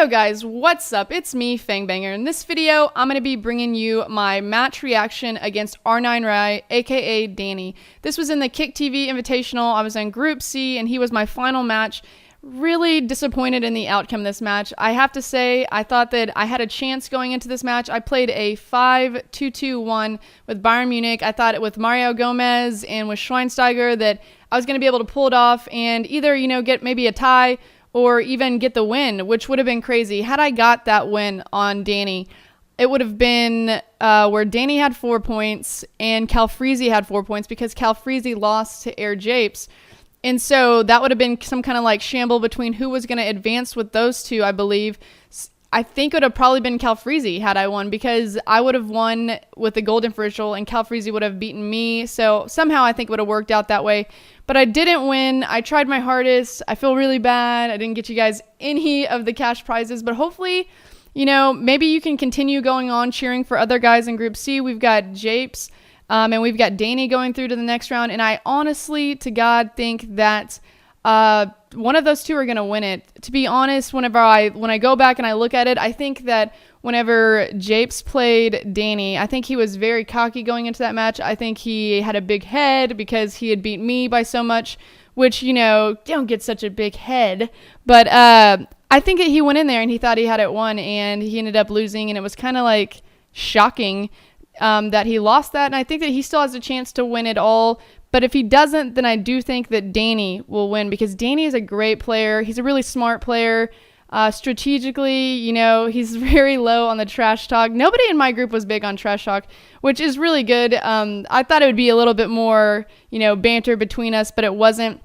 Yo guys, what's up? It's me, Fang. In this video, I'm going to be bringing you my match reaction against R9RAI, aka Danny. This was in the KICKTV Invitational. I was in Group C, and he was my final match. Really disappointed in the outcome of this match. I have to say, I thought that I had a chance going into this match. I played a 5-2-2-1 with Bayern Munich. I thought with Mario Gomez and with Schweinsteiger that I was going to be able to pull it off and either, get maybe a tie or even get the win, which would have been crazy. Had I got that win on Danny, it would have been where Danny had 4 points and Calfreezy had 4 points because Calfreezy lost to AirJapes. And so that would have been some kind of like shamble between who was going to advance with those two, I believe. I think it would have probably been Calfreezy had I won, because I would have won with the gold differential and Calfreezy would have beaten me. So somehow I think it would have worked out that way. But I didn't win. I tried my hardest. I feel really bad. I didn't get you guys any of the cash prizes, but hopefully, maybe you can continue going on cheering for other guys in Group C. We've got Japes. And we've got Danny going through to the next round. And I honestly, to God, think that one of those two are going to win it. To be honest, when I go back and I look at it, I think that whenever Japes played Danny, I think he was very cocky going into that match. I think he had a big head because he had beat me by so much, which, don't get such a big head. But I think that he went in there and he thought he had it won, and he ended up losing. And it was kind of like shocking that he lost that, and I think that he still has a chance to win it all. But if he doesn't, then I do think that Danny will win, because Danny is a great player. He's a really smart player. Strategically, he's very low on the trash talk. Nobody in my group was big on trash talk, which is really good. I thought it would be a little bit more, banter between us, but it wasn't.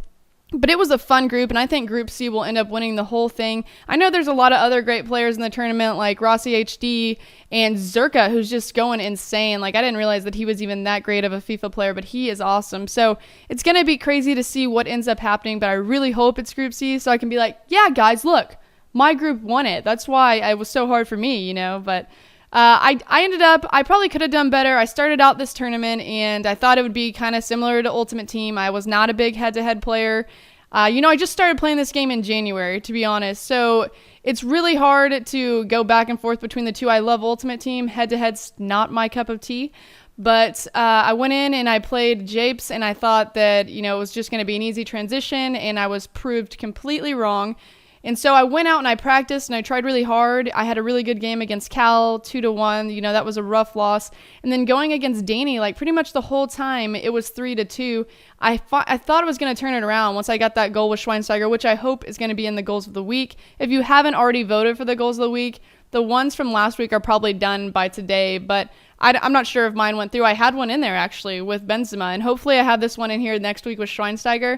But it was a fun group, and I think Group C will end up winning the whole thing. I know there's a lot of other great players in the tournament, like Rossi HD and Zerka, who's just going insane. Like, I didn't realize that he was even that great of a FIFA player, but he is awesome. So it's going to be crazy to see what ends up happening, but I really hope it's Group C so I can be like, yeah, guys, look, my group won it. That's why it was so hard for me, But I ended up, I probably could have done better. I started out this tournament and I thought it would be kind of similar to Ultimate Team. I was not a big head-to-head player. I just started playing this game in January, to be honest. So it's really hard to go back and forth between the two. I love Ultimate Team. Head-to-head's not my cup of tea. But I went in and I played Japes, and I thought that, it was just going to be an easy transition, and I was proved completely wrong. And so I went out and I practiced and I tried really hard. I had a really good game against Cal, 2-1. That was a rough loss. And then going against Danny, like pretty much the whole time, it was 3-2. I thought I was going to turn it around once I got that goal with Schweinsteiger, which I hope is going to be in the goals of the week. If you haven't already voted for the goals of the week, the ones from last week are probably done by today, but I'm not sure if mine went through. I had one in there actually with Benzema, and hopefully I have this one in here next week with Schweinsteiger.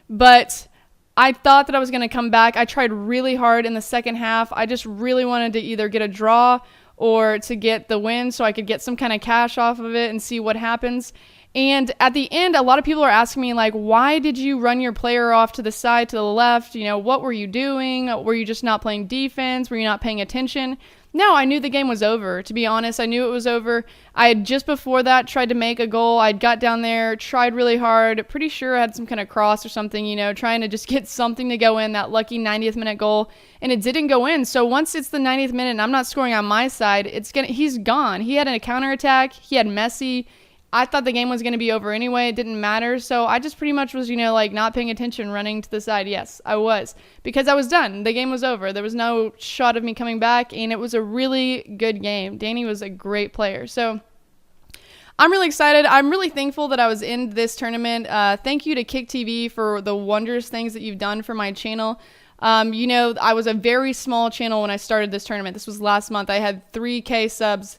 But I thought that I was going to come back. I tried really hard in the second half. I just really wanted to either get a draw or to get the win so I could get some kind of cash off of it and see what happens. And at the end, a lot of people are asking me, like, why did you run your player off to the side, to the left? What were you doing? Were you just not playing defense? Were you not paying attention? No, I knew the game was over. To be honest, I knew it was over. I had just before that tried to make a goal. I'd got down there, tried really hard. Pretty sure I had some kind of cross or something, trying to just get something to go in, that lucky 90th minute goal. And it didn't go in. So once it's the 90th minute and I'm not scoring on my side, he's gone. He had a counterattack. He had Messi. I thought the game was going to be over anyway. It didn't matter. So I just pretty much was, not paying attention, running to the side. Yes, I was, because I was done. The game was over. There was no shot of me coming back, and it was a really good game. Danny was a great player. So I'm really excited. I'm really thankful that I was in this tournament. Thank you to KickTV for the wondrous things that you've done for my channel. I was a very small channel when I started this tournament. This was last month. I had 3K subs.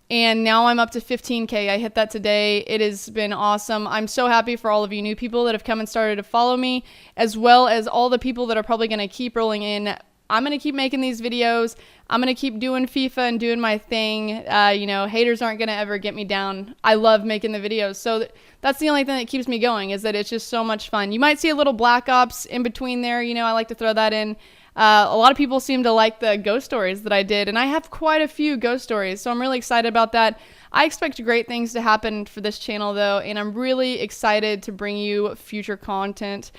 And now I'm up to 15K. I hit that today. It has been awesome. I'm so happy for all of you new people that have come and started to follow me, as well as all the people that are probably going to keep rolling in. I'm going to keep making these videos. I'm going to keep doing FIFA and doing my thing. Haters aren't going to ever get me down. I love making the videos. So that's the only thing that keeps me going, is that it's just so much fun. You might see a little Black Ops in between there. I like to throw that in. A lot of people seem to like the ghost stories that I did, and I have quite a few ghost stories, so I'm really excited about that. I expect great things to happen for this channel, though, and I'm really excited to bring you future content.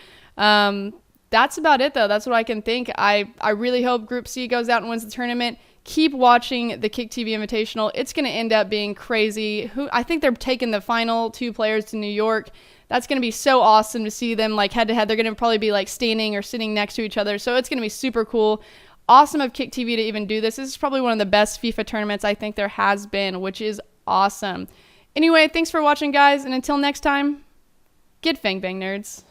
That's about it, though. That's what I can think. I really hope Group C goes out and wins the tournament. Keep watching the KICKTV Invitational. It's going to end up being crazy. I think they're taking the final 2 players to New York. That's going to be so awesome to see them like head to head. They're going to probably be like standing or sitting next to each other. So it's going to be super cool. Awesome of KICKTV to even do this. This is probably one of the best FIFA tournaments I think there has been, which is awesome. Anyway, thanks for watching, guys. And until next time, get Fang Bang, nerds.